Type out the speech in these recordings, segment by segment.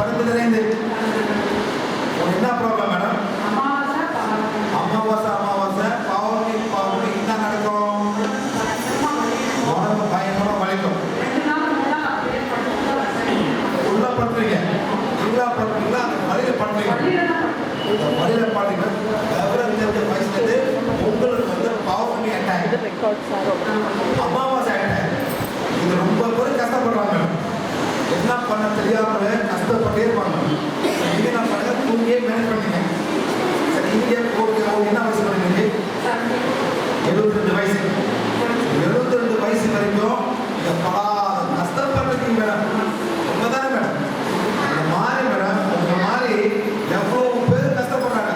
படுத்ததுலேருந்து என்ன problem madam? அமாவாசை பௌர்ணமி என்ன நடக்கும்? உடம்பு பயங்கரமா வலிக்கும். உள்ள படுறீங்க, இல்லா படுறீங்களா? அந்த வழியில படுறீங்க, இந்த வழியில பாடுங்க. விவரம் தெரிஞ்ச வயசுலேருந்து உங்களுக்கு வந்து பௌர்ணமி அட்டாக், அமாவாசை அட்டாக். இது ரொம்ப பேர் கஷ்டப்படுறாங்க. என்ன பண்ண தெரியாம கஷ்டப்பட்டே இருப்பாங்க. நீங்க என்ன பண்ணுங்க, தூங்கியே மேனேஜ் பண்ணீங்க. சரி, இங்கே என்ன வயசு பண்ணுங்க? 72 வயசு. 72 வயசு வரைக்கும் இந்த கஷ்டப்பட்டிருக்கீங்க மேடம். உண்மைதானே மேடம்? இந்த மாதிரி மேடம், உங்க மாதிரி எவ்வளவு பேர் கஷ்டப்படுறாங்க.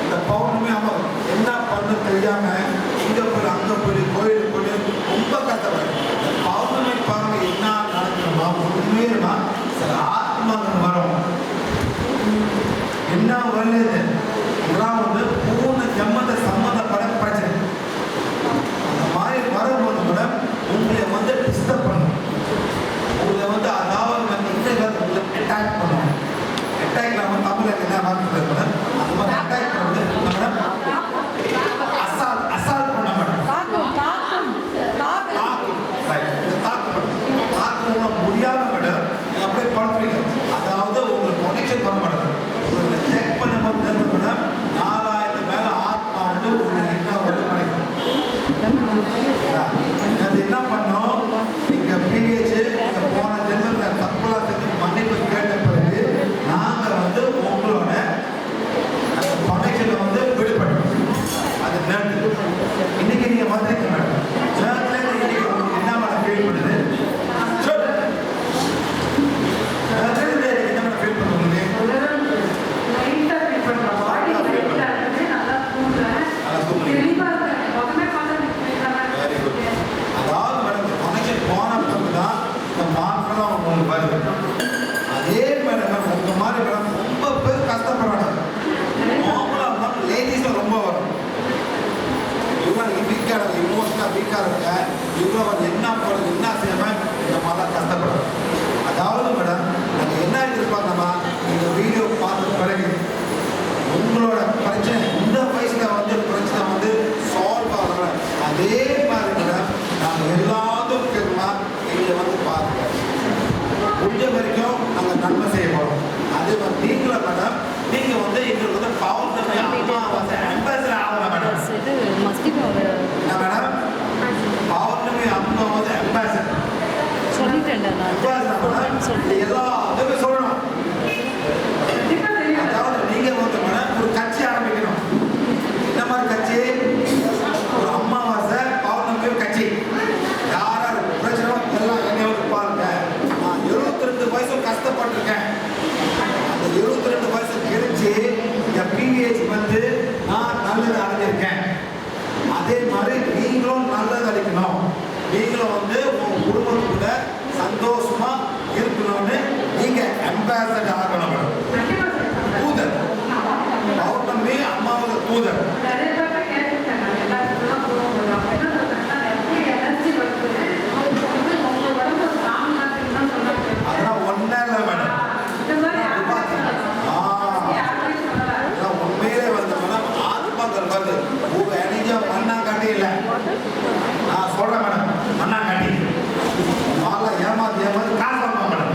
இந்த பௌர்ணமி அம்மா என்ன பண்ண தெரியாம இங்க போய் அங்க போய் கோயிலுக்கு போய் ரொம்ப கஷ்டப்படுறாங்க. பௌர்ணமி பாருங்க என்ன நடக்கணுமா உண்மையா சில ஆத்மாக்கள் வரும். என்ன வருது? இதெல்லாம் வந்து பூர்ண ஜம்மத சம்மந்தப்பட பிரச்சனை. அந்த மாதிரி வரும்போது கூட உங்களை வந்து டிஸ்டர்ப் பண்ணும். உங்களை வந்து அதாவது வந்து உங்களை அட்டாக் பண்ணும். அட்டாக் நம்ம தமிழில் என்ன வார்த்தை கூட அந்த மாதிரி அட்டாக் பண்ணுறது மேடம் அசால்ட் பண்ண மாட்டோம். தாக்கம் முடியாத மேடம் நீங்கள் அப்படியே படுத்துறீங்க. அதாவது உங்களுக்கு கனெக்ஷன் பண்ண மாட்டேன். உங்களை செக் பண்ண போது மேடம் 4000 மேலே ஆத்மா வந்து உங்களுக்கு என்ன வழி கிடைக்கும். அது என்ன பண்ணோம்? நீங்கள் பிஹெச் போன ஜென்மத்தில் தப்புலாம் செஞ்சு மன்னிப்பு கேட்ட பிறகு நாங்கள் வந்து உங்களோட அந்த கனெக்ஷனை வந்து விடுபட்டோம். அது நேரத்து இன்னைக்கு நீங்கள் வந்துருக்க மேடம். நேரத்தில் இன்னைக்கு உங்களுக்கு என்ன மேடம் ஃபீல் பண்ணுது? அதாவது மேடம் கனெக்ஷன் போன பிறகு தான் இந்த மாற்றம் உங்களுக்கு வருது. அதே மேடம் உங்க மாதிரி மேடம் ரொம்ப பேர் கஷ்டப்படுறாங்க. நார்மலாக லேடிஸில் ரொம்ப வரும். இவங்க வீக்காக இருக்கு, இமோஷனாக வீக்காக இருக்க, இவ்வளோ வந்து என்ன போடுறது என்ன செய்யாமல் இந்த மாதிரிலாம் கஷ்டப்படுறோம். அதாவது மேடம் நாங்கள் என்ன எதிர்பார்க்கணுமா, இந்த வீடியோ பார்த்த பிறகு உங்களோட பிரச்சனை இந்த வயசில் வந்து பிரச்சனை வந்து சால்வ் ஆகல. அதே மாதிரி மேடம் நாங்கள் எல்லாத்துக்கும் கேட்கணுமா எங்களை வந்து பாருங்க. முடிஞ்ச வரைக்கும் நாங்கள் நன்மை செய்ய போகிறோம். அதே மாதிரி நீங்களும் மேடம் நீங்கள் வந்து எங்களுக்கு வந்து பௌர்ணமி அமாவாசை அம்பாசிடர் ஆகலாம் மேடம். என்ன மேடம்? பௌர்ணமி அமாவாசை அம்பாசிடர் எல்லாத்துக்குமே சொல்லணும். அதாவது நீங்க வந்து ஒரு கட்சி ஆரம்பிக்கணும். இந்த மாதிரி கட்சி ஒரு அமாவாசை பௌர்ணமி கட்சி. யாராரு பிரச்சனை எல்லாம் என்னைய வந்து பாருங்க. நான் 72 வயசு கஷ்டப்பட்டிருக்கேன். அந்த 72 வயசு கழிச்சு என் பிஹெச் வந்து நான் நல்லது அடைஞ்சிருக்கேன். அதே மாதிரி நீங்களும் நல்லது அடைக்கணும். நீங்களும் வந்து உங்க குடும்பத்துக்குள்ள சந்தோஷமா இருக்கணும்னு நீங்க அம்பாசடர் ஆகணும். தூதர் பௌர்ணமி அம்மாவோட தூதர். அதெல்லாம் ஒன்னே இல்லை மேடம். உண்மையிலே வந்து மேடம் ஆத்மாக்கள் வந்து உங்க அணிஞ்ச மண்ணாங்காட்டி இல்லை. நான் சொல்றேன் மேடம், மண்ணாங்காட்டி ஏமாத்தி காசு வாங்க மேடம்.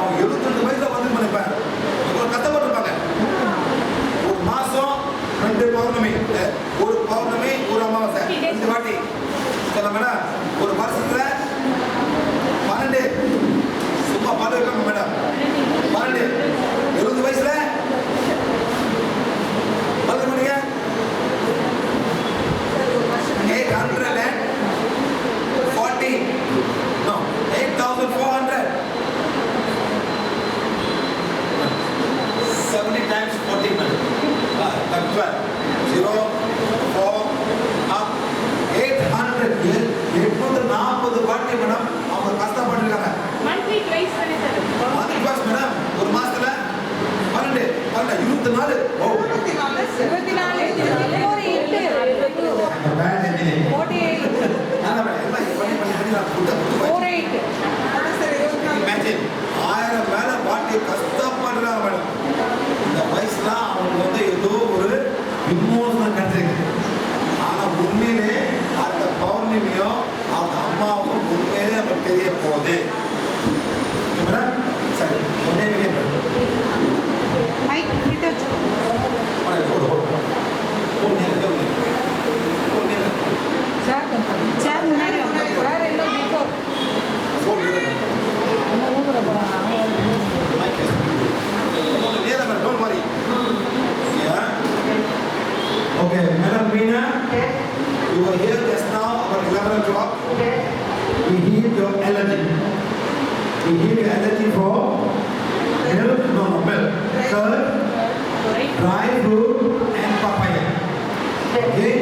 அவங்க 72 வயசுல வந்து பண்ணிப்பேன் இவ்வளோ கஷ்டப்பட்டுருப்பாங்க. ஒரு மாதம் 2 பௌர்ணமி, ஒரு பௌர்ணமி ஒரு அமாவாசை 2 வாட்டி சொல்ல மேடம். ஒரு வருஷத்துல 12 சும்மா பாட்டு இருக்காங்க மேடம். 12 70 வயசுல பத்து மணிங்க 840 no 8400 70 times 40 minutes 0 4 up 800 840 வாட்டி மேடம் அவங்க கஷ்டப்பட்டிருக்காங்க. மந்த்லி ட்வைஸ் பண்ணி தரேன். மந்த்லி ட்வைஸ் மேடம் ஒரு மாசத்துல 12 24 ஓ 24 ஆயிரம் மேல பாட்டி கஷ்டப்படுறாங்க மேடம். இந்த வயசுல அவங்க வந்து ஏதோ ஒரு இமோஷனல் கிடைச்சிருக்கு. ஆனா உண்மையிலே அந்த பௌர்ணமியும் அவங்க அம்மாவும் உண்மையிலே நமக்கு தெரிய போகுது மேடம். சரி don't worry. Yeah. Okay, Madam Meena, you were here just now about 11 o'clock. We hear your allergy. We hear your allergy for milk, no milk, curd, dry fruit and papaya. Okay?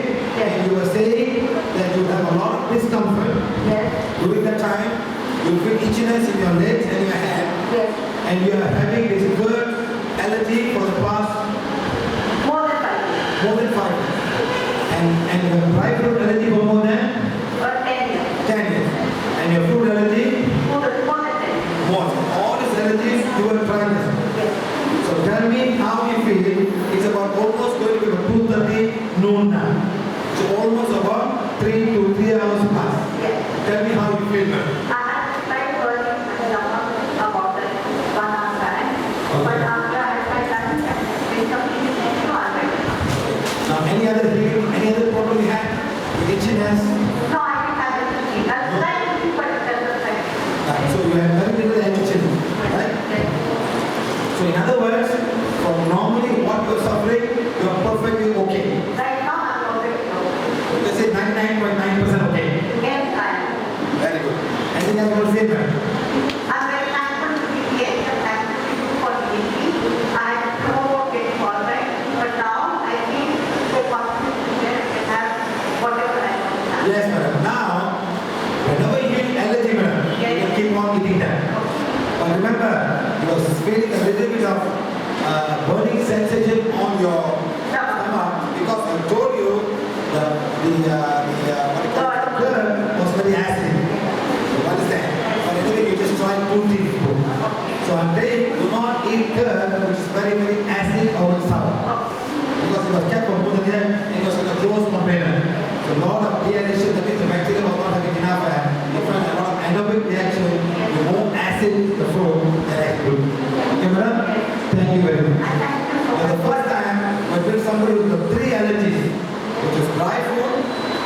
And you were saying that you have a lot of discomfort. During that time, you feel itchiness in your legs and your hand. And you are having this curd allergy for the past more than 5 years. And your dry fruit allergy for more than 10 years. And your fruit allergy more. All these allergies you are trying this. So tell me how you feel. It's about almost going to be about 2:30 noon now. So almost about 3 to 3 hours past. Tell me how you feel now. Now, any other hearing, any other problem you have? Itchiness? No, I didn't have anything. I was trying to see, but it doesn't like. So you have very little itching, right? So in other words, from normally what you are suffering, you are perfectly okay. Right now, I'm already okay. Let's say 99.9% okay. Yes, I am. Very good. Anything else you want to say, ma'am? I'm very thankful to be here. I'm thankful to you for meeting me. I know getting all right, but now I feel so confident that I can have whatever I want. Yes, madam. Now, whenever you feel allergy, madam, you can keep on eating that. But remember, you are feeling a little bit of burning sensation on your stomach because I told you the curd was very acid. You understand? But anyway, you just try to eat food. So I'm saying, do not eat curd which is very, very acid or sour. Because it was kept for more than a year, it was in a closed container. So a lot of dehydration, that means the bacteria was not having enough different a lot of anaerobic reaction, the more acid the food that good. Okay, madam? Thank you very much. For the first time, I met somebody with the 3 allergies, which is dry food,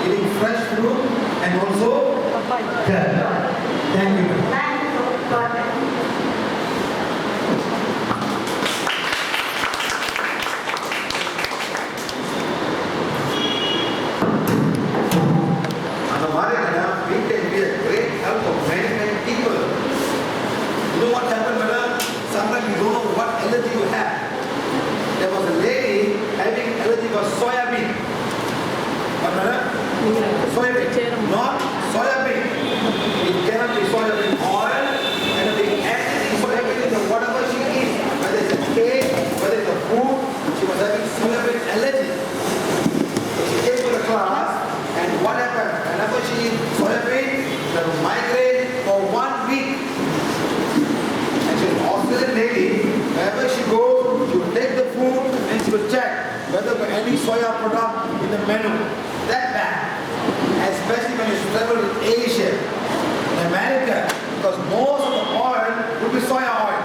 eating fresh fruit, and also curd. Thank you, madam. Thank you so much. அந்த மாதிரி we can be a great help of many, many people. You know what happened, madam? Sometimes you don't know what allergy you have. There was a lady having allergy for soya bean. What, madam? Soya bean. Not soya bean. It cannot be soya bean oil. And the acid in soya bean is whatever she eats. Whether it's a cake, whether it's a food, she was having soya bean allergy. So she came to the class. And what happened? Whenever she eats soya bean, the migraine for 1 week. And she's an Australian lady. Wherever she goes, she will take the food and she will check whether there are any soya product in the menu. That bad. Especially when you travel in Asia, in America, because most of the oil will be soya oil.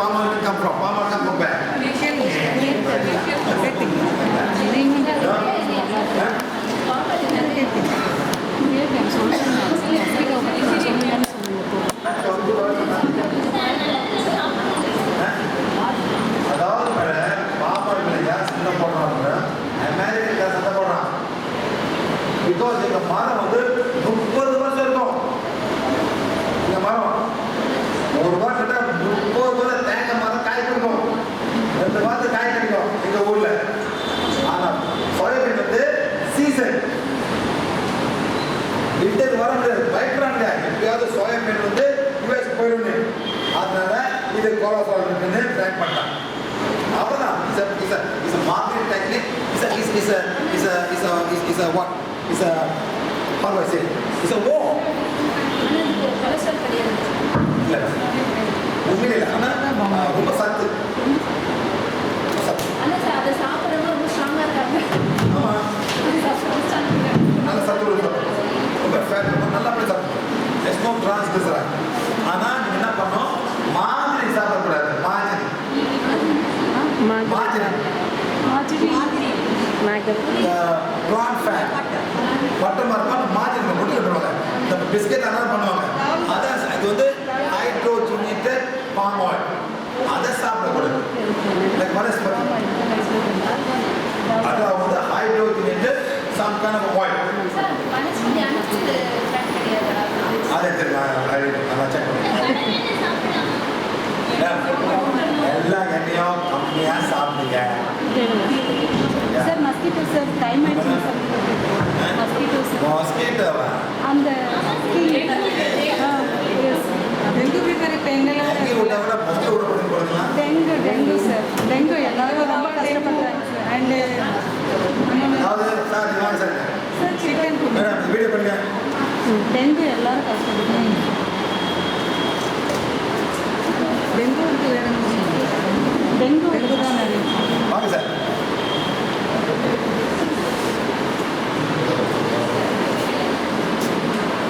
palm oil come from? Palm oil come from where? அதாவது palm oil இல்லையா சண்டை போடுறாங்க America சண்டை போடுறான் because இந்த மரம் வந்து 30 வருஷம் இருக்கும் இந்த மரம் ஒரு வருஷத்துல 30 வருஷம் தேங்க மரம் காய் கொடுக்கும் 2 மாதம் காய் கிடைக்கும் எங்க ஊர்ல ஆனா சோயாபீன் வந்து சீசன் விண்டர் வர பயப்படுறாங்க எப்பயாவது சோயாபீன் வந்து யூஎஸ் போயிடும் அதனால இது கோலோசால் இருக்குன்னு ட்ராக் பண்ணாங்க அவ்வளவுதான் is a market technique is a what is a how do I say is a war இல்ல உண்மையில இல்ல ஆனா ரொம்ப சத்து ஆமா நல்ல சத்து ரொம்ப ஃபேட் நல்லா அப்படி சாப்பிடும் there's no transglyceride ஆனா நீங்க என்ன பண்ணணும் மாதிரி சாப்பிடக்கூடாது மாதிரி plant fat பட்டர் மார்க் மாதிரி போட்டு விட்டுருவாங்க இந்த பிஸ்கெட் அதான் பண்ணுவாங்க அதான் இது வந்து ஹைட்ரோஜனேட்டட் பாம் ஆயில் அதை சாப்பிடக்கூடாது லைக் வனஸ்பதி அதான் வந்து hydrogenated some kind of oil அதை நான் செக் பண்ணுறேன் எல்லா எண்ணெயும் கம்மியாக சாப்பிடுங்க சார் மஸ்கிட்டோ சார் டைம் ஆயிடுச்சு சார் மஸ்கிட்டோ சார் மாஸ்கிட்டோவா அந்த டெங்கு ஃபீவர் இப்போ டெங்கி விட்டா விட மஸ்கிட்டோ விட போடுங்களா டெங்கு சார் டெங்கு எல்லாரும் ரொம்ப கஷ்டப்படுறாங்க சார் அண்டு அதாவது சார் இது வாங்க sir sir chicken madam video பண்ணுங்க டெங்கு எல்லாரும் கஷ்டப்படுறாங்க டெங்கு வேற டெங்கு தான் நிறைய வாங்க சார்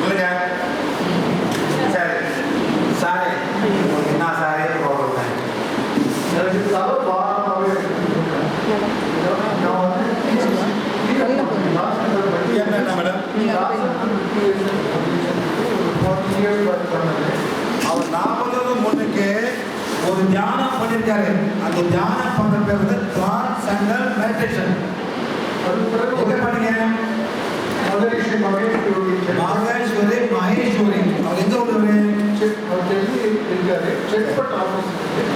இல்லைங்க சரி சாரி என்ன சாரி போடுறேன் என்ன மேடம் அவர் 40 முன்னுக்கு ஒரு தியானம் பண்ணிருக்காரு அந்த தியானம் பண்ற பேர் வந்து டிரான்செண்டல் மெடிடேஷன் எங்க பண்ணீங்க மகேஸ்வரி மகேஸ்வரி அவர் எங்க உள்ளவரு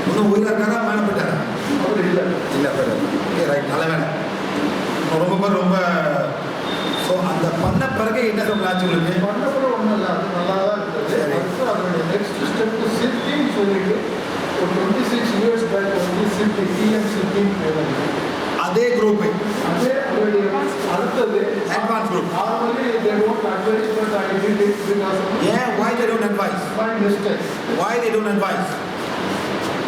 இன்னும் உயிரா இருக்காரா மேல போயிட்டாரா இல்ல பேர் ரைட் நல்ல வேலை ரொம்ப பேர் ரொம்ப ஸோ அந்த பண்ண பிறகு என்ன சொல்லலாச்சு உங்களுக்கு அதே குரூப் அட்வான்ஸ் குரூப் ஏன் why they don't advise why they don't advise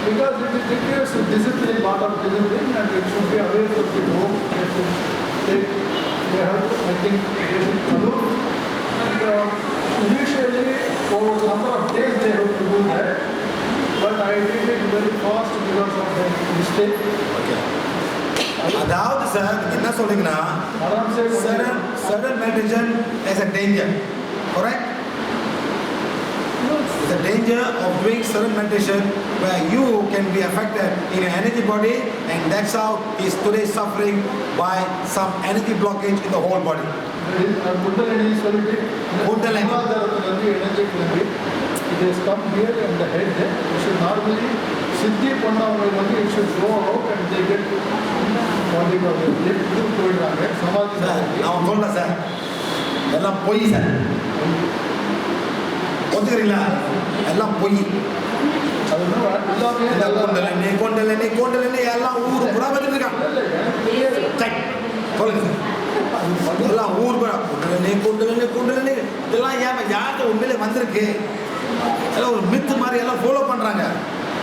because it requires discipline, lot of discipline, and it should be away from the home. They have to, I think, get it alone. And initially, over a number of days they have to do that, but I did it very fast because of that mistake. அதாவது sir என்ன சொல்றீங்கன்னா sudden meditation is a danger, correct? The danger of doing sudden meditation where you can be affected in your energy body, and that's how he is today suffering by some energy blockage in the whole body. Kundalini is very big. Kundalini. Energetically, it has come here in the head. You should normally Siddhi Pannavanga, it should go out and they get body power. They do போயிடுறாங்க சமாதி sir நான் சொல்றேன் sir எல்லாம் பொய் sir ஒத்துக்கிறீங்களா எல்லாம் பொய் கொண்டலனி கொண்டலனி கொண்டலனி எல்லாம் ஊர் புறா வந்துட்டு இருக்கான் சொல்லுங்க சார் எல்லாம் ஊர் புறா கொண்டலனி கொண்டலனி கொண்டலனி இதெல்லாம் ஏன் யார்கிட்ட உண்மையிலே வந்திருக்கு எல்லாம் ஒரு மித்து மாதிரி எல்லாம் ஃபாலோ பண்றாங்க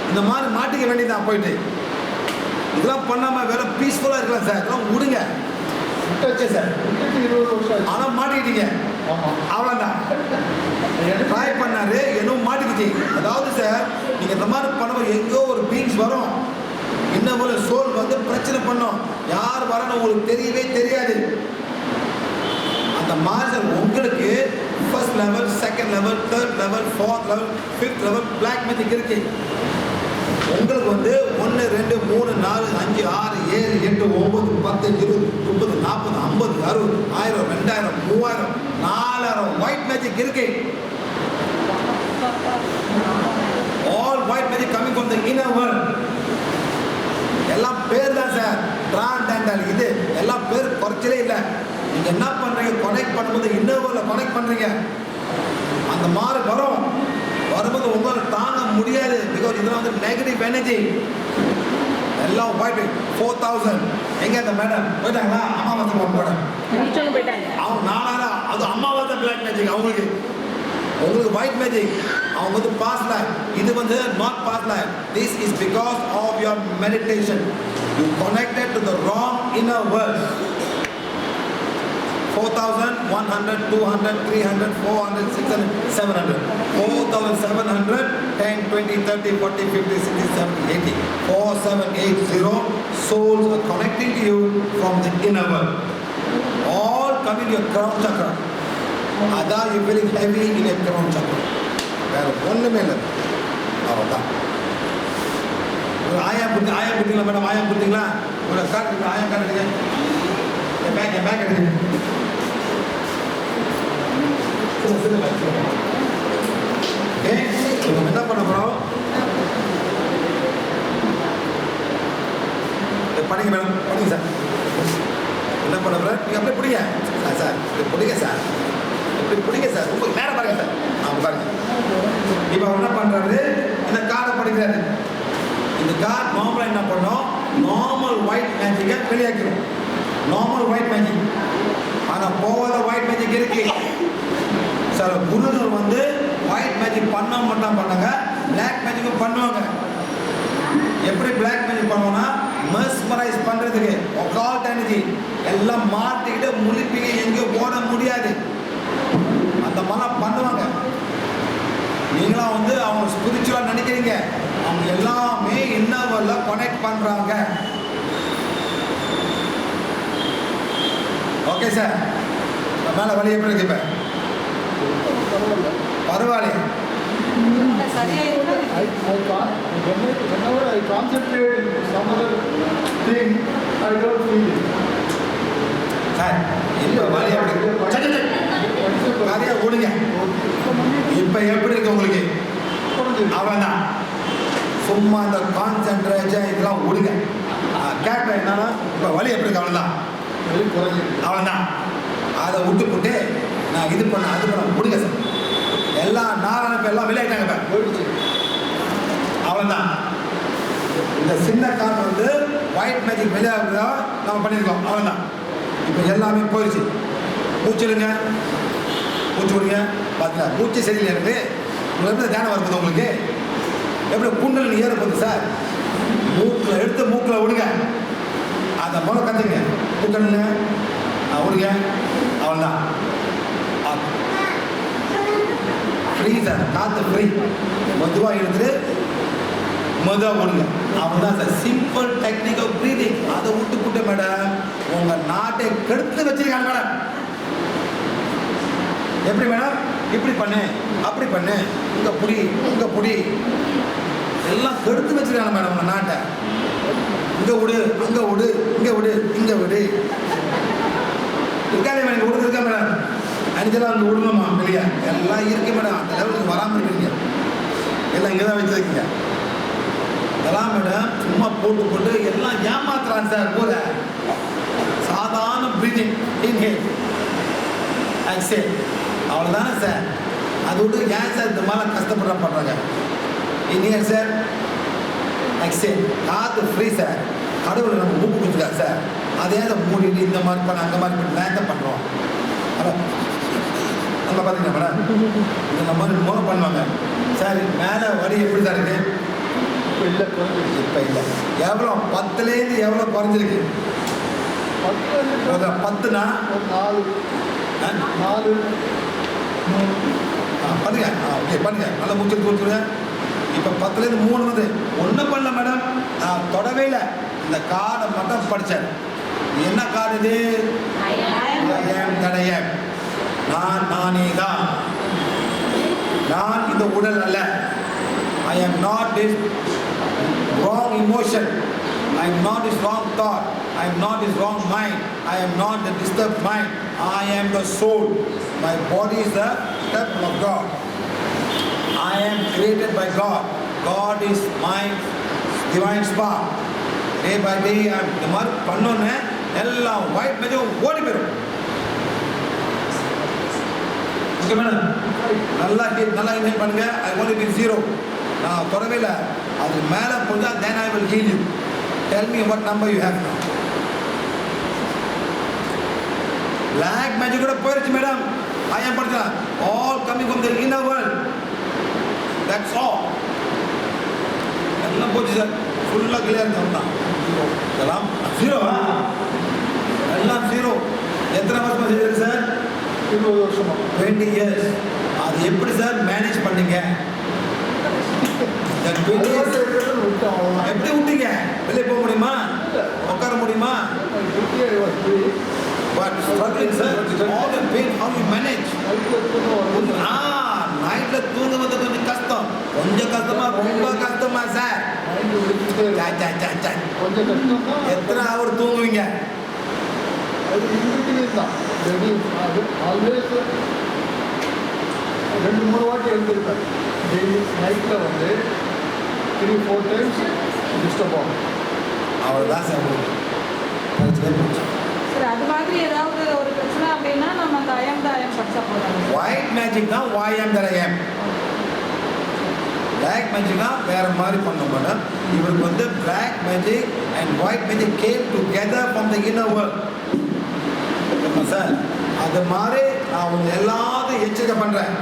இந்த மாதிரி மாட்டிக்க வேண்டியதான் போயிட்டு இதெல்லாம் பண்ணாம வேற பீஸ்ஃபுல்லா இருக்கலாம் சார் இதெல்லாம் விடுங்க சார் ஆனா மாட்டிக்கிட்டீங்க அவ்வளவுதான் ட்ரை பண்ணாரு என்னவும் மாட்டிக்கிட்டீங்க மாறிடுச்சு. அதாவது சார் நீங்கள் இந்த மாதிரி பண்ணும்போது எங்கோ ஒரு பீங்ஸ் வரும், இன்னும் ஒரு சோல் வந்து பிரச்சனை பண்ணும், யார் வரணும் உங்களுக்கு தெரியவே தெரியாது. அந்த மாஸ்டர் உங்களுக்கு first level, second level, third level, fourth level, fifth level black magic இருக்கு. உங்களுக்கு வந்து 1 2 3 4 5 6 7 8 9 10 20 30 40 50 60 1000 2000 3000 4000 ஒயிட் மேஜிக் இருக்கு. All white magic coming from the inner world. எல்லாம் பேர் தான் சார், டிரான்டெண்டல். இது எல்லாம் பேர் குறைச்சலே இல்லை. நீங்க என்ன பண்றீங்க, கனெக்ட் பண்ணும்போது இன்னர் வேர்ல்ட்ல கனெக்ட் பண்றீங்க. அந்த மாதிரி வரும், வரும்போது உங்களால் தாங்க முடியாது. பிகாஸ் இதெல்லாம் வந்து நெகட்டிவ் எனர்ஜி. எல்லாம் போயிட்டு 4000 எங்க அந்த மேடம் போயிட்டாங்களா? அமாவாசை மேடம் போயிட்டாங்க. அவங்க 4000 அது அமாவாசை பிளாக் மேஜிக். அவங்களுக்கு ஒயிட் மேஜிக். அவங்க வந்து பாஸ்ட் லைஃப், இது வந்து not past life. This is because of your meditation. You connected to the wrong inner world. 4000, 100, 200, 300, 400, 600, 700. 4700, 10, 20, 30, 40, 50, 60, 70, 80. 4780 souls are connecting to you from the inner world. All coming to your crown chakra. Ada you feeling heavy in your crown chakra. வேற ஒண்ணுமே இல்லை. அவ்வளோதான். ஒரு ஆயா புத்திங்களா madam? ஆயா புத்திங்களா? ஒரு காட்டுங்க, ஆயா காட்டுங்க. என் பேக் எடுங்க. என்ன பண்ண போறோம்? படிங்க மேடம், படிங்க சார். என்ன பண்ண போற? நீங்க அப்படியே பிடிங்க சார், இப்படி பிடிங்க சார், இப்படி பிடிங்க சார். ரொம்ப நேரம் பாருங்க சார். பாருங்க. இப்போ என்ன பண்றாரு? இந்த கார்டை படிக்கிறாரு. இந்த கார்டு நார்மலா என்ன பண்ணோம்? நார்மல் ஒயிட் மேஜிக்கை வெளியாக்கிறோம். Normal white magic. ஆனா போகாத ஒயிட் மேஜிக் இருக்கு. சில குருகள் வந்து ஒயிட் மேஜிக் பண்ண மட்டும் பண்ணாங்க, பிளாக் மேஜிக்கும் பண்ணுவாங்க. எப்படி பிளாக் மேஜிக் பண்ணுவோம்னா, மெஸ்மரைஸ் பண்றதுக்கு ஒகால்ட் எனர்ஜி எல்லாம் மாட்டிக்கிட்டு முழிப்பீங்க, எங்கேயும் ஓட முடியாது. அந்த மாதிரி பண்ணுவாங்க. நீங்களா வந்து அவங்க ஸ்பிரிச்சுவலா நினைக்கிறீங்க, அவங்க எல்லாமே இன்னவர்ல கனெக்ட் பண்றாங்க. Okay sir. மேல வழி எப்படி இருக்கு? இப்ப பரவாயில்ல. Whenever I concentrate in some other thing, I don't feel it. Sir இப்ப வழி எப்படி? நிறைய ஓடுங்க. இப்ப எப்படி இருக்கு உங்களுக்கு? அவன்தான் சும்மா இந்த கான்சென்ட்ரேஷன் இதெல்லாம் ஓடுங்க. கேட்பேன் என்னன்னா, இப்ப வழி எப்படி இருக்கு? அவன்தான் அவன்தான் அதை விட்டு போட்டு நான் இது பண்ண அது பண்ண முடிங்க சார். எல்லாம் நாராயணப்ப எல்லாம் விளையாட்டாங்க. அவ்வளோதான். இந்த சின்ன கார்டு வந்து ஒயிட் மேஜிக் விளையாடுறதா நம்ம பண்ணியிருக்கோம். அவ்வளோதான். இப்போ எல்லாமே போயிடுச்சு. மூச்சுடுங்க, மூச்சு விடுங்க. பார்த்தீங்களா, மூச்சு சரியில்லை எனக்கு. உங்களுக்கு எப்படி தியானம் வருது? உங்களுக்கு எப்படி குண்டல் ஏற போகுது சார்? மூக்கில் எடுத்து மூக்கில் விடுங்க. அதை போல கற்றுங்க. மூக்கல்ல விடுங்க. அவ்வளோதான். ஃப்ரீ சார், காற்று ஃப்ரீ. மெதுவாக எடுத்துட்டு மெதுவாக விடுங்க. அவன்தான் sir simple technique of breathing. அதை விட்டு போட்டு மேடம் உங்கள் நாட்டை கெடுத்து வச்சிருக்காங்க மேடம். எப்படி மேடம்? இப்படி பண்ணு, அப்படி பண்ணு, இங்கே புடி, இங்கே புடி, எல்லாம் கெடுத்து வச்சிருக்காங்க மேடம் உங்கள் நாட்டை. இங்கே விடு, அங்கே விடு, இங்கே விடு, இங்கே விடு. இருக்காதே மேடம், விடுறது இருக்கா மேடம்? அஞ்சலாம் அங்கே விடணுமா இல்லையா? எல்லாம் இருக்கு மேடம். அந்த லெவலுக்கு வராமல் இருக்கீங்க. எல்லாம் இங்கே தான் வச்சுருக்கீங்க. இதெல்லாம் மேடம் சும்மா போட்டு போட்டு எல்லாம் ஏமாத்துறான் சார். கூட சாதாரண ப்ரீதிங், இன்ஹேல், எக்ஸேல், அவ்வளோதானே சார். அது விட்டு ஏன் சார் இந்த மாதிரிலாம் கஷ்டப்படுற பண்ணுறாங்க? இன்ஹேல் சார், எக்ஸேல், காற்று ஃப்ரீ சார். கடவுளை நம்ம மூக்கு கொடுத்துருக்காரு சார். அதே அதை மூடிட்டு இந்த மாதிரி பண்ண அங்கே மாதிரி பண்ணி நேரத்தை பண்ணுறோம். அங்கே பார்த்தீங்கன்னா மேடம் இந்த மாதிரி மூளை பண்ணுவாங்க சார். மேலே வரி எப்படி தான் இருக்கு? இப்போ இல்லை, இப்போ இல்லை. எவ்வளோ 10லேருந்து எவ்வளோ குறைஞ்சிருக்கு? 10னா 4 4 3 பண்ணுங்க. ஓகே பண்ணுங்க. நல்லா மூச்சு கொடுத்துருங்க. இப்போ 10லேருந்து 3 வந்து ஒன்றும் பண்ணல மேடம். நான் தொடவே இல்லை. இந்த கார்டை மட்டும் படித்தேன். என்ன கார்டு இது? தடயம். நானே தான். நான் இந்த உடல் அல்ல. I am not this wrong emotion. I am not this wrong thought. I am not this wrong mind. I am not the disturbed mind. I am the soul. My body is the temple of God. I am created by God. God is my divine spark. Day by day, இந்த மாதிரி பண்ணோன்னே எல்லாம் white மேஜும் ஓடி போயிடும். Okay madam, நல்லா inhale பண்ணுங்க. I want it in 0. நான் தொடவே இல்லை. அது மேலே போனால் then I will heal you. Tell me what number you have now. Black magic கூட போயிடுச்சு மேடம். I am படிச்சா all coming from the inner world. That's all. எல்லாம் போச்சு சார். ஃபுல்லாக கிளியர் தான். இதெல்லாம் 0. எல்லாம் 0. எத்தனை வருஷமா செய்யுது சார்? 20 வருஷமா. 20 years. அது எப்படி சார் மேனேஜ் பண்ணீங்க? எப்படி விட்டீங்க? வெளியே போக முடியுமா? உட்கார முடியுமா? But struggling sir, all the pain, how you manage? நைட்ல தூங்குவது கொஞ்சம் கஷ்டம். கொஞ்சம் கஷ்டமா, ரொம்ப கஷ்டமா சார்? கொஞ்சம் கஷ்டம். எத்தனை ஹவர் தூங்குவீங்க? அது இன்பிட்வீன் தான். ஆல்வேஸ் 2-3 வாட்டி எழுந்திருப்பேன். டெய்லி நைட்டில் வந்து 3-4 டைம்ஸ் டிஸ்டர்ப் ஆகும். அவ்வளோதான் சார். சரி, அது மாதிரி ஏதாவது ஒரு பிரச்சனை அப்படின்னா நம்ம அந்த ஐயம் படிச்சா போதும். ஒயிட் மேஜிக் தான் YM that I am. Black magic தான் வேற மாதிரி பண்ணோம் மேடம். இவருக்கு வந்து black magic and white magic came together from the inner world. Sir அது மாதிரி நான் அவங்க எல்லாத்தையும் எச்சரிக்கை பண்ணுறேன்.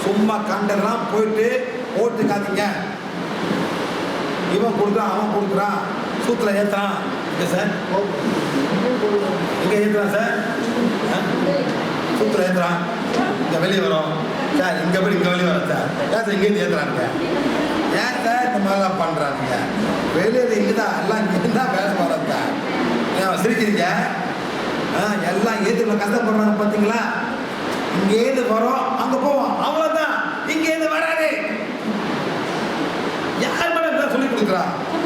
சும்மா கண்டதெல்லாம் போயிட்டு ஓட்டுக்காதீங்க. இவன் கொடுக்குறான், அவன் கொடுக்குறான், சூத்தில் ஏற்றுறான். இல்லை சார், இங்கே ஏற்றுறான் சார், சூத்தில் ஏற்றுறான், இங்கே வெளியே வரும் சார், இங்கே போய் இங்கே வெளியே வரும் சார். ஏன் சார் இங்கேருந்து ஏற்றுறானுங்க? ஏன் சார் இந்த மாதிரிலாம் பண்ணுறானுங்க? வெளியே இங்கே தான் எல்லாம் இங்கே தான் வேலை வரும் சார். ஏன் சிரிக்கிறீங்க? எல்லாம் ஏற்றுல கஷ்டப்படுறாங்க பார்த்தீங்களா? இங்கேருந்து வரோம், அங்கே போவோம், அவ்வளோதான். இங்கேருந்து வராது. யார் மேடம் சொல்லி கொடுக்குறா?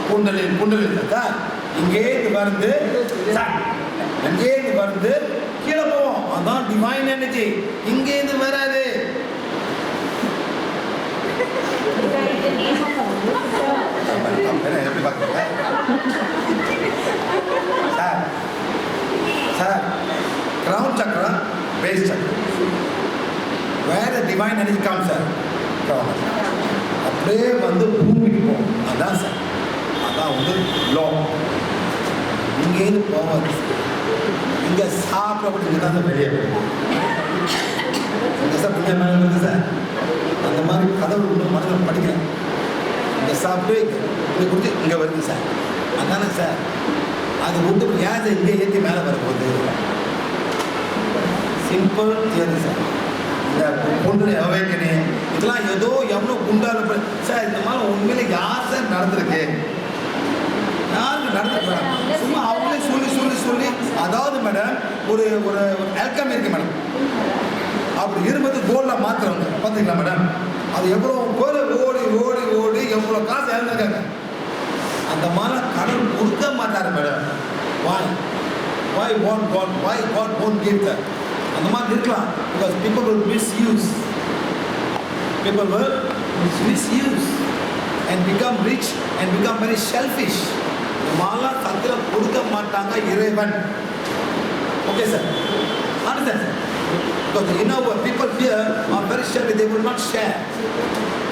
குண்டலின் சார். இங்கேருந்து வந்து சார், இங்கேருந்து வந்து கீழே போவோம், அதான் டிவைன் எனர்ஜி. இங்கேருந்து வராது. எப்படி பார்க்குறீங்க sir? Sir, crown chakra, base chakra. Where the divine energy comes, sir? Crown. அப்படியே வந்து பூமிக்கு போகும். அதான் சார், அதான் வந்து லோ. இங்கேருந்து போவாது. இங்கே சாப்பிட இங்கே தான் சார் வெளியே போகும். இங்கே சார் புண்ணிய மேலே இருக்குது சார். அந்த மாதிரி கதவு இன்னும் மனதில் படிக்கிறேன். இங்கே சாப்பிட்டு இங்கே கொடுத்து இங்கே வருது சார். அதானே சார், அது விட்டு ஏன் சார் இங்கே ஏற்றி மேலே வரப்போகுது? Simple theory sir. இந்த பொண்ணு அவைக்கணே இதெல்லாம் ஏதோ எவ்வளோ குண்டால சார். இந்த மாதிரி உண்மையில யார் சார் நடந்திருக்கு? யாருக்கு நடந்துருக்காங்க? சும்மா அவங்களே சொல்லி சொல்லி சொல்லி. அதாவது மேடம் ஒரு ஒரு ஆல்கம் இருக்கு மேடம். அப்படி இருபது கோல்டில் மாற்றுறவங்க பார்த்தீங்களா மேடம்? அது எவ்வளோ பேர் ஓடி ஓடி ஓடி எவ்வளோ காசு இழந்திருக்காங்க. அந்த மாதிரி கடவுள் கொடுக்க மாட்டார் madam. Why won't God? Why God won't give that? அந்த மாதிரி இருக்கலாம். Because people will misuse. People will misuse and become rich and become very selfish. Mala சத்திர கொடுக்க மாட்டாங்க இறைவன். Okay sir, understand sir? Because you know what people here are very selfish. They will not share.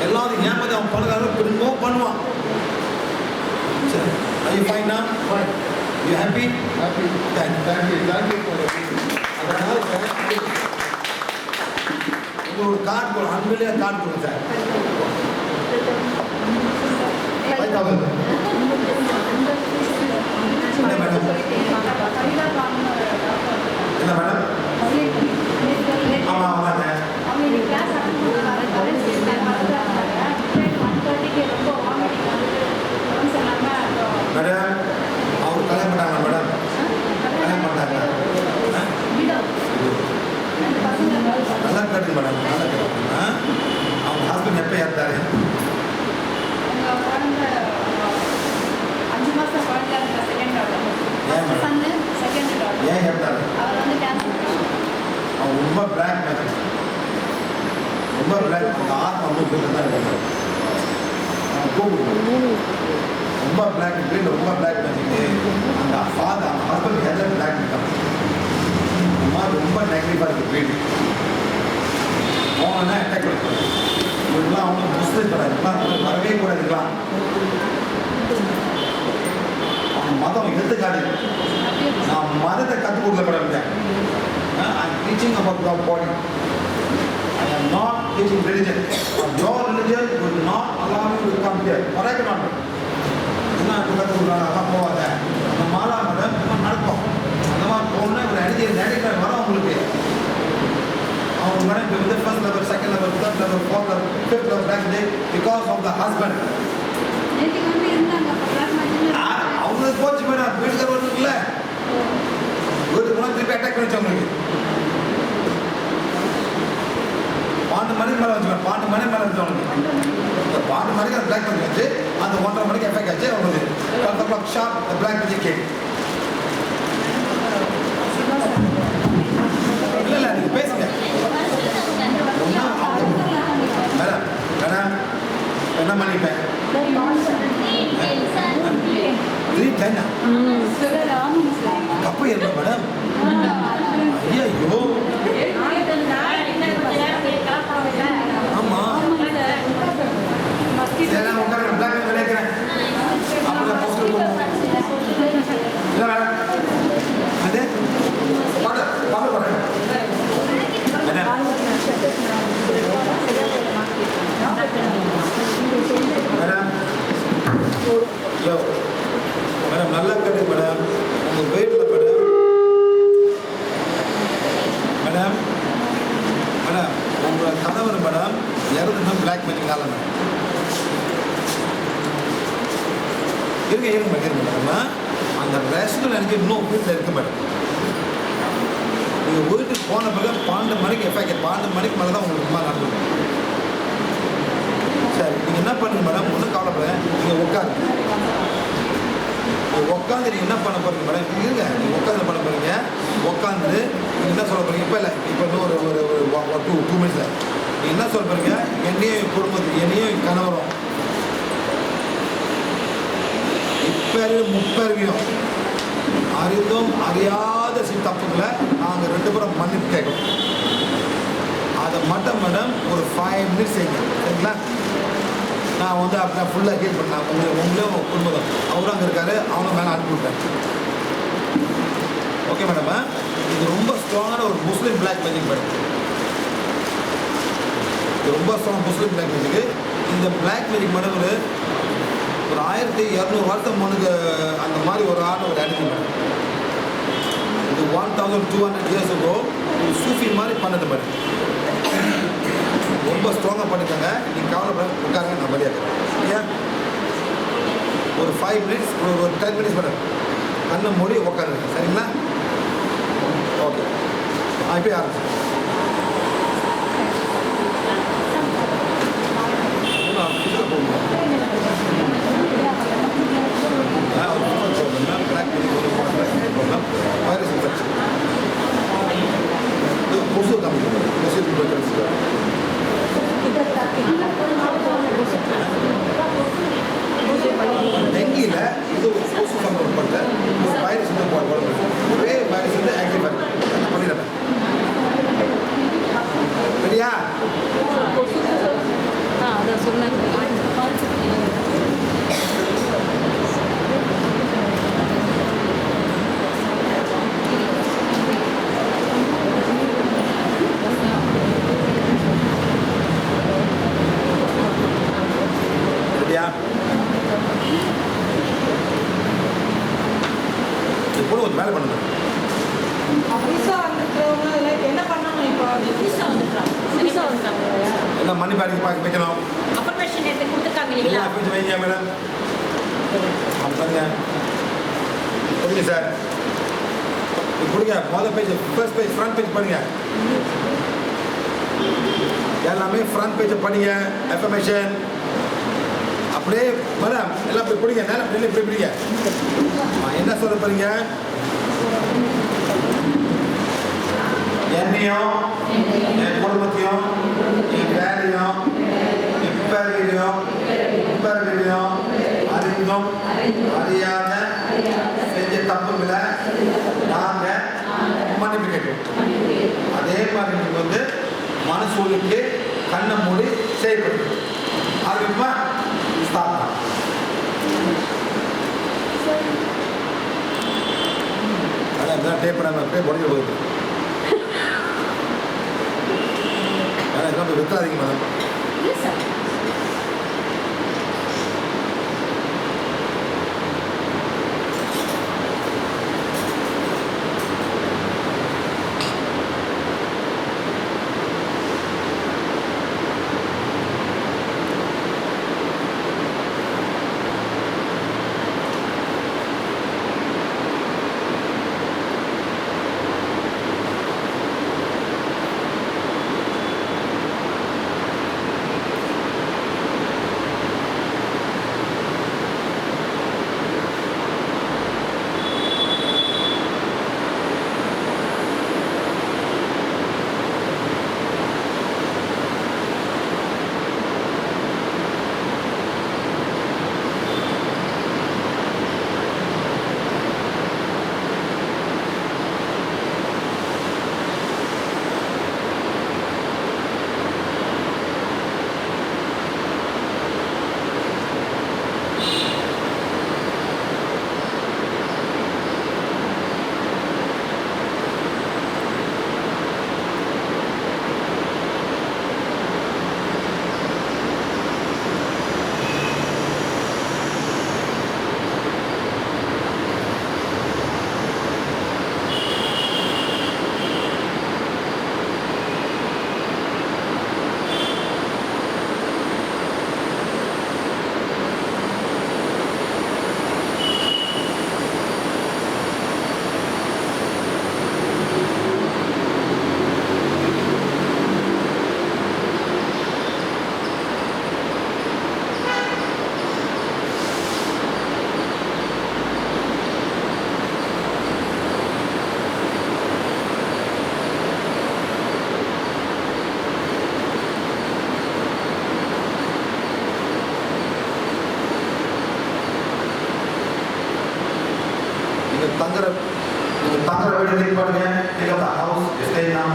எல்லாரும் ஏமாதி அவன் பணக்காரன் திரும்ப பண்ணுவான். Sir, are you fine now? Fine. You happy? Happy. Thank you. Thank you for அதனால் உங்களோட card போடும், அன்பிலே card போடும் சார். 5000. என்ன மேடம்? என்ன மேடம்? ஆமாம் ஆமாங்க. அவங்க கிளாஸ் அட்டெண்ட் பண்ணுவாங்க. ஏத்தாரு உங்க குழந்தை 5 மாசம் குழந்தை இருந்த செகண்ட் ஏன் டாக்டர் மேடம்? சன்னு செகண்ட் டாக்டர் ஏன் ஏத்தாரு அவர் வந்து கேன்சர் அவன் ரொம்ப பிளாக் மேஜிக் ரொம்ப பிளாக் அந்த ஆத்மா மூக்கில் தான் இருக்காரு அவன் கூப்பிடுவோம் ரொம்ப பிளாக் வீட்டில் ரொம்ப பிளாக் மேஜிக் அந்த ஃபாதர் அந்த ஹஸ்பண்ட் எல்லாம் பிளாக் இருக்காங்க அம்மா ரொம்ப நெகட்டிவாக இருக்குது வீடு அவங்கன்னா அட்டாக் கொடுப்பாங்க இவங்களாம் அவங்க முஸ்லிம் படம் வரவே கூடாதுக்கலாம் அவன் மதம் எடுத்துக்காடு நான் மதத்தை கற்றுக் கொடுக்கல படம் I'm teaching about your body. I am not teaching religion. Your religion will not allow you to come here. Correct or not? என்ன கற்றுக்கிறாங்க அதான் போவாங்க அந்த மாலா மதம் இன்னும் நடக்கும் அந்த மாதிரி போகணுன்னா இவர் அடிக்க நேரடியாக வர உங்களுக்கு அவங்க மேடம் இப்போ வந்து first level second level third level fourth level fifth level back day because of the husband நேற்றுக்கு வந்து இருந்தாங்க அப்போ கிளாஸ் மாதிரி அவங்களுக்கு போச்சு மேடம் வீட்டுக்கு வருதுல்ல வீட்டுக்கு போனால் திருப்பி அட்டாக் பண்ணிச்சு அவங்களுக்கு 12 மணிக்கு மேலே வச்சுக்கோங்க 12 மணி மேலே வச்சு அவங்களுக்கு இந்த 12 மணிக்கு அந்த பிளாக் பண்ணி வச்சு அந்த 1:30 மணிக்கு எஃபெக்ட் ஆச்சு அவங்களுக்கு 12 o'clock sharp the black magic came. இல்லை நீங்கள் பேசுங்க மேடம் மேடம் என்ன பண்ணிப்பேன் 3:10 கப்பு ஏற்ப மேடம் ஐயோ ஆமாம் இதெல்லாம் உட்கார பிளாக் நினைக்கிறேன் அப்படிதான் போஸ்டர் போடுவோம் இல்லை மேடம் அது பார்க்க போகிறேன் மேடம் மேடம் யோ மேடம் நல்லா கட்டு மேடம் உங்கள் வெயிட்டில் மேடம் மேடம் மேடம் உங்களோட கணவர் மேடம் இறந்துனா பிளாக் மேஜிக்னால மேடம் இருங்க மேடம் அந்த ரெஸ்ட்டில் எனக்கு இன்னும் வீட்டில் இருக்கு மேடம் நீங்கள் வீட்டுக்கு போன பிறகு 12 மணிக்கு எஃபெக்ட் 12 மணிக்கு மேலே தான் உங்களுக்கு சும்மா நடந்துடும் சரி நீங்கள் என்ன பண்ணுங்க மேடம் ஒன்றும் கவலைப்பட நீங்கள் உட்காருங்க உட்காந்து நீங்கள் என்ன பண்ண போகிறீங்க மேடம் இருங்க நீங்கள் உட்காந்து பண்ண போகிறீங்க உட்காந்து நீங்கள் என்ன சொல்ல போகிறீங்க இப்போ இல்லை இப்போ இன்னும் ஒரு 2 மினிட்ஸில் நீங்கள் என்ன சொல்ல போகிறீங்க என்னையும் குடும்பத்துக்கு என்னையும் கணவரும் இப்பேரும் முப்பேரையும் அறிந்தும் அறியாத சில தப்புகளை நாங்கள் 2 பேரும் மன்னிப்பு கேட்கணும் அதை மட்டும் மேடம் ஒரு 5 மினிட்ஸ் செய்யுங்க சரிங்களா நான் வந்து அப்படி ஃபுல்லாக ஹீல் பண்ணேன் உங்களே உங்கள் குடும்பம் அவரும் அங்கே இருக்காரு அவங்க மேலே அனுப்பிவிட்டேன் ஓகே மேடம் இது ரொம்ப ஸ்ட்ராங்கான ஒரு முஸ்லீம் பிளாக் மேஜிக் மேடம் இது ரொம்ப ஸ்ட்ராங் முஸ்லீம் பிளாக் மேஜிக்கு இந்த பிளாக் மேஜிக் மேடம் ஒரு 1200 வருஷம் முன்னுக்கு அந்த மாதிரி ஒரு ஆள் ஒரு அடிமை மேடம் இது 1200 years ago ஒரு சூஃபி மாதிரி பண்ணது மேடம் ரொம்ப ஸ்ட்ராங்காக பண்ணிட்டாங்க நீங்கள் கவலைப்பட உட்காருங்க நான் வழியாக ஏன் ஒரு 5 மினிட்ஸ் ஒரு 10 மினிட்ஸ் மேடம் கண்ணை மூடி உட்காருங்க சரிங்களா ஓகே இப்போ ஆரம்பிச்சு வைரஸ் இன்ஃபெக்ஷன் கொசு கம்மி கொசு டெங்கியில் இது ஒரு கொசு கம்மி பண்ண ஒரு வைரஸ் ஒரே வைரஸ் வந்து ஆக்டிவ் பண்ணிடுறேன் சரியா அதை சொன்னேன் இப்போ ஒரு வேலை பண்ணுங்க விசா வந்துருக்கிறவங்க என்ன பண்ணணும் இப்போ எல்லாம் மணி பேக்கிங் பார்க்க வைக்கணும் அப்ளிகேஷன் எடுத்து கொடுத்துருக்காங்க இல்லைங்களா எல்லாம் கொஞ்சம் வைங்க மேடம் பண்ணுங்க கொடுங்க சார் கொடுங்க முதல் page first page front page பண்ணுங்க எல்லாமே ஃப்ரண்ட் பேஜை படிங்க. எஃபர்மேஷன் அப்படியே மேடம் எல்லாம் இப்படி பிடிங்க. நேரம் இப்படி இப்படி பிடிங்க. என்ன சொல்ல போறீங்க? என்னையும் என் குடும்பத்தையும் என் வேலையும் இப்பரையும் அறிந்தும் அறியாத செஞ்ச தப்புகளை நாங்கள் மன்னிப்பு கேட்டோம். அதே மாதிரி நீங்கள் வந்து மனசூலுக்கு கண்ணை மூடி செய்யப்படுது. ஆரம்பிப்பா ஸ்டார்ட். அதான் டேப் பண்ண அப்படியே உடஞ்சி போகுது. இதெல்லாம் விற்காதீங்க மேடம். தங்குற வீடு கிளிக் பண்ணுங்க. click on the house, stay now.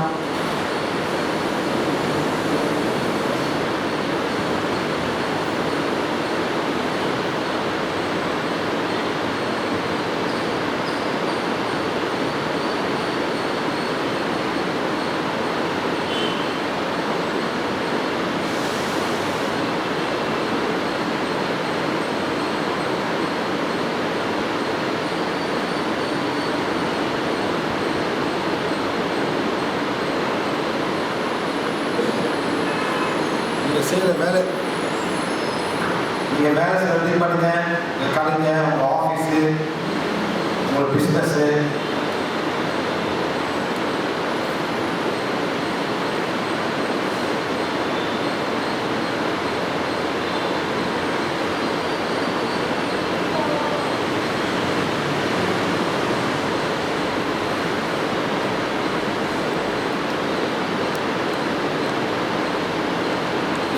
செய்கிற வேலை நீங்கள் வேலை செய்ய பண்ணுங்க. உங்கள் கடைங்க, உங்கள் ஆஃபீஸு, உங்கள் பிஸ்னஸ்ஸு,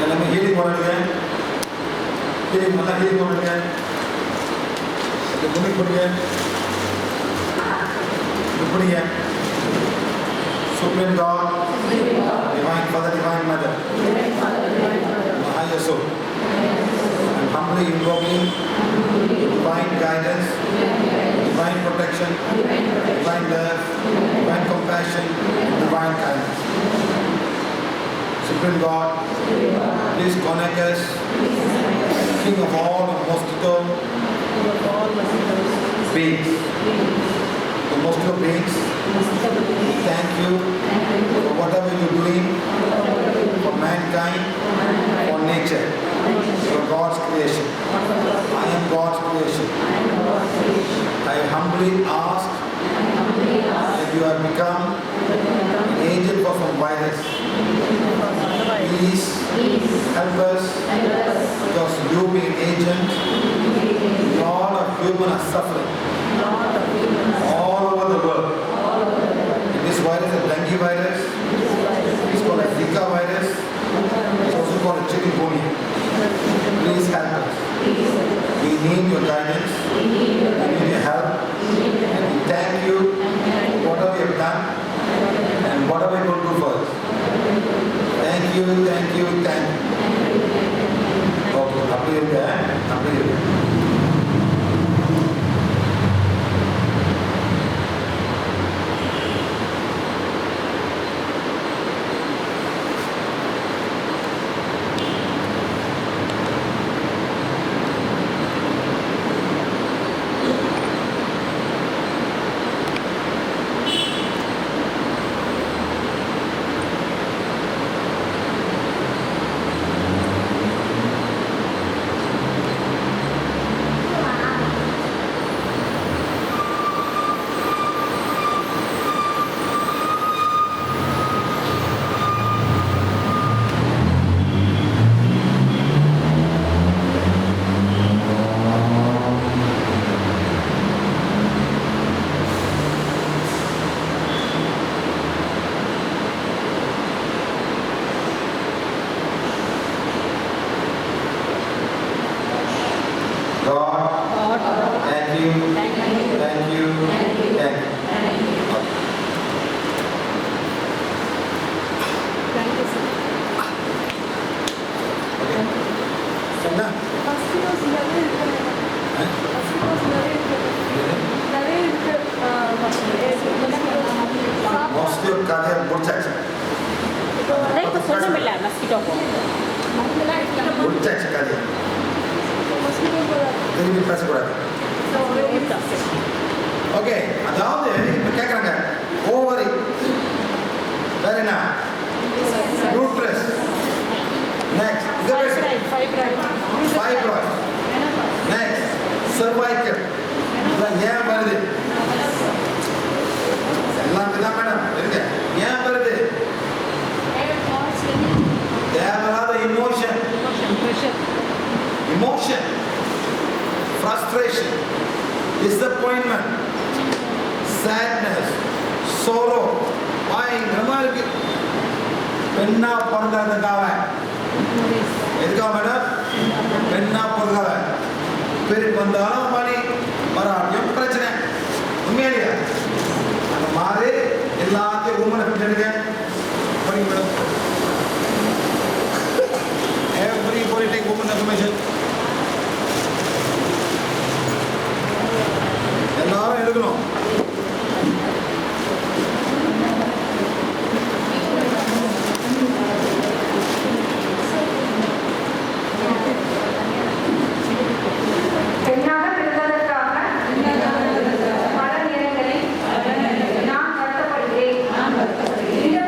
எல்லாமே ஹீலிங் பண்ணுங்க. ஹீலிங் நல்லா ஹீலிங் பண்ணுங்க. துணி போடுங்க. இப்படிங்க Supreme God, Divine Father, Divine Mother, Mahayasu, I'm humbly invoking divine guidance, divine protection, divine love, divine compassion, divine kindness. Supreme God, please connect us, King of all the mosquito beings. The mosquito beings, thank you for whatever you're doing for mankind, for nature, for God's creation. I am God's creation. I humbly ask that you have become an agent for some virus. Please please help us because you being agent, lot of human are suffering all over the world. This virus is dengue virus, it's called a Zika virus, it's also called a chikungunya. Please help us. We need your guidance, we need your help, and we thank you for whatever you have done and whatever you will do for us. Thank you, thank you, thank you. Okay, அப்படியே இருக்க. Okay, அதாவது இப்ப கேக்குறாங்க ovary வேற என்ன uterus next fibroid next cervical இதெல்லாம் ஏன் வருது எல்லாம் இதுதான் மேடம் இருங்க ஏன் வருது தேவையில்லாத emotion frustration, disappointment, sadness, sorrow, பயங்கரமா இருக்கு. பெண்ணா பிறந்ததுக்காக எதுக்காக மேடம்? பெண்ணா பிறந்ததுக்காக பெருக்கு வந்தாலும் வலி வராட்டியும் பிரச்சனை உண்மையிலையா அந்த மாதிரி எல்லாத்தையும் உண்மை எடுங்க படிங்க madam. Everybody take woman information. எல்லாரும் எடுக்கணும். பெண்ணாக பிறந்ததற்காக பல நேரங்களில் நான் வருத்தப்படுகிறேன். இந்த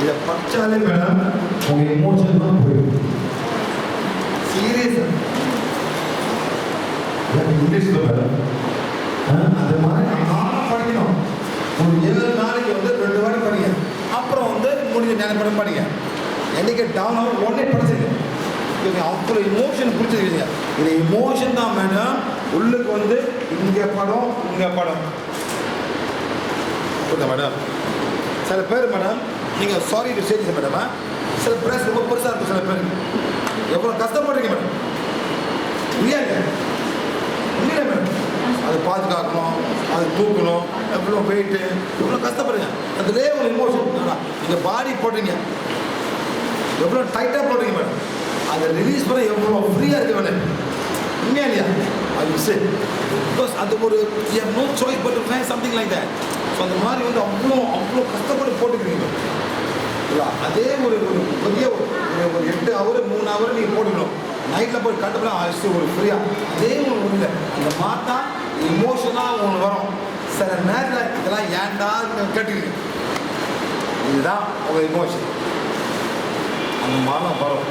இதை படிச்சாலே மேடம் உங்க எமோஷன் தான் போயிடும். சீரியஸா இங்கிலீஷ்ல மேடம் அது மாதிரி நானும் படிக்கணும். ஒரு 7 நாளைக்கு வந்து 2 வாட்டி படிங்க. அப்புறம் வந்து முடிஞ்ச நினைப்படம் படிங்க. என்னைக்கு டவுன் ஆகும் உடனே படிச்சுங்க. அவ்வளோ இமோஷன் பிடிச்சிருக்கீங்க. இந்த இமோஷன் தான் மேடம் உள்ளுக்கு வந்து இங்கே படம் இங்கே படம் புரியுதா மேடம்? சில பேர் மேடம் நீங்கள் sorry to say this madam, சில பிரஸ் ரொம்ப பெருசாக இருக்கும். சில பேர் எவ்வளோ கஷ்டப்படுறீங்க மேடம். இல்லையா உண்மையிலே மேடம் அதை பாதுகாக்கணும், அதை தூக்கணும், எவ்வளோ வெயிட்டு எவ்வளோ கஷ்டப்படுறீங்க. அதுலேயே ஒரு இமோஷன் நீங்கள் பாடி போடுறீங்க, எவ்வளோ டைட்டாக போடுறீங்க மேடம். அதை ரிலீஸ் பண்ண எவ்வளோ ஃப்ரீயாக இருக்க வேணும். உண்மையா இல்லையா? அது சே பிகாஸ் அது ஒரு no choice but to something like that. So அந்த மாதிரி வந்து அவ்வளோ அவ்வளோ கஷ்டப்பட்டு போட்டுக்கிறீங்க இல்லை. அதே ஒரு பெரிய ஒரு 8 ஹவர் 3 ஹவர் நீங்கள் போட்டுக்கணும். நைட்டில் போய் கண்டுபிடிச்சா அரிசி ஒரு ஃப்ரீயாக அதே ஒன்று இல்லை. இந்த மாத்தா இமோஷனாக ஒன்று வரும். சில நேரத்தில் இதெல்லாம் ஏன்டா கேட்டுக்கிறீங்க. இதுதான் உங்கள் இமோஷன். அந்த மாதிரிலாம் வரும்.